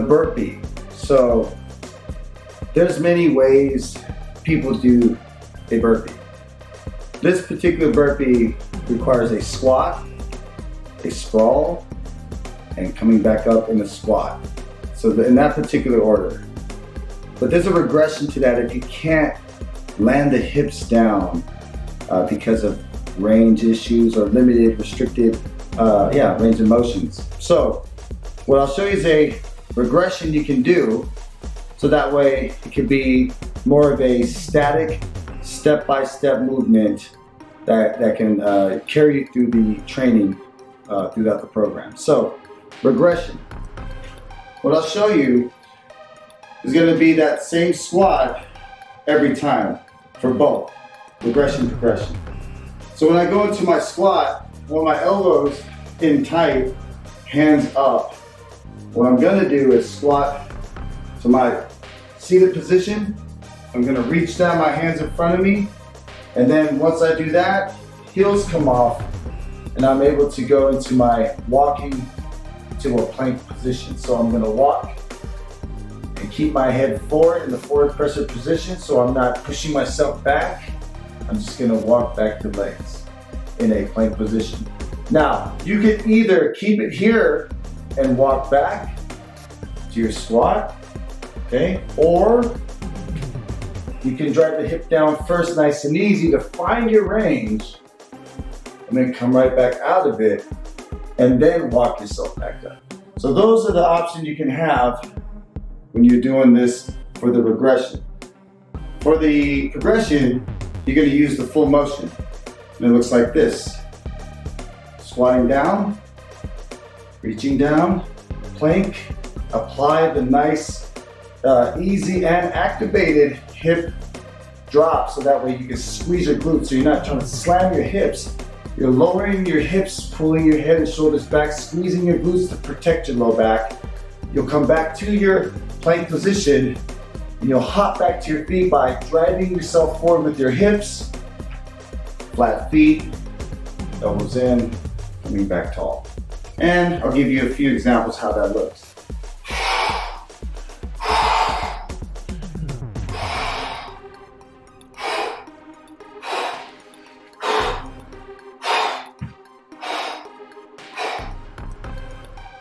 the burpee. So there's many ways people do a burpee. This particular burpee requires a squat, a sprawl, and coming back up in a squat. So in that particular order. But there's a regression to that if you can't land the hips down because of range issues or limited, restricted, range of motions. So what I'll show you is a regression you can do, so that way it can be more of a static, step-by-step movement that can carry you through the training throughout the program. So regression. What I'll show you is going to be that same squat every time for both regression, progression. So when I go into my squat, I want my elbows in tight, hands up. What I'm going to do is squat to my seated position. I'm going to reach down, my hands in front of me, and then once I do that, heels come off, and I'm able to go into my walking to a plank position. So I'm going to walk and keep my head forward in the forward pressure position, so I'm not pushing myself back. I'm just going to walk back the legs in a plank position. Now, you can either keep it here and walk back to your squat, okay? Or you can drive the hip down first, nice and easy, to find your range, and then come right back out of it, and then walk yourself back up. So those are the options you can have when you're doing this for the regression. For the progression, you're going to use the full motion. And it looks like this. Squatting down, reaching down, plank, apply the nice, easy and activated hip drop, so that way you can squeeze your glutes, so you're not trying to slam your hips. You're lowering your hips, pulling your head and shoulders back, squeezing your glutes to protect your low back. You'll come back to your plank position, and you'll hop back to your feet by driving yourself forward with your hips, flat feet, elbows in, coming back tall. And I'll give you a few examples how that looks.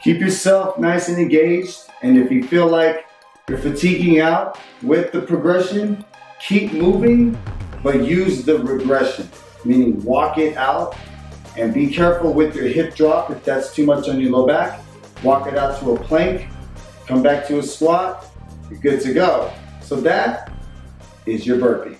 Keep yourself nice and engaged, and if you feel like you're fatiguing out with the progression, keep moving, but use the regression, meaning walk it out, and be careful with your hip drop. If that's too much on your low back, walk it out to a plank, come back to a squat, you're good to go. So that is your burpee.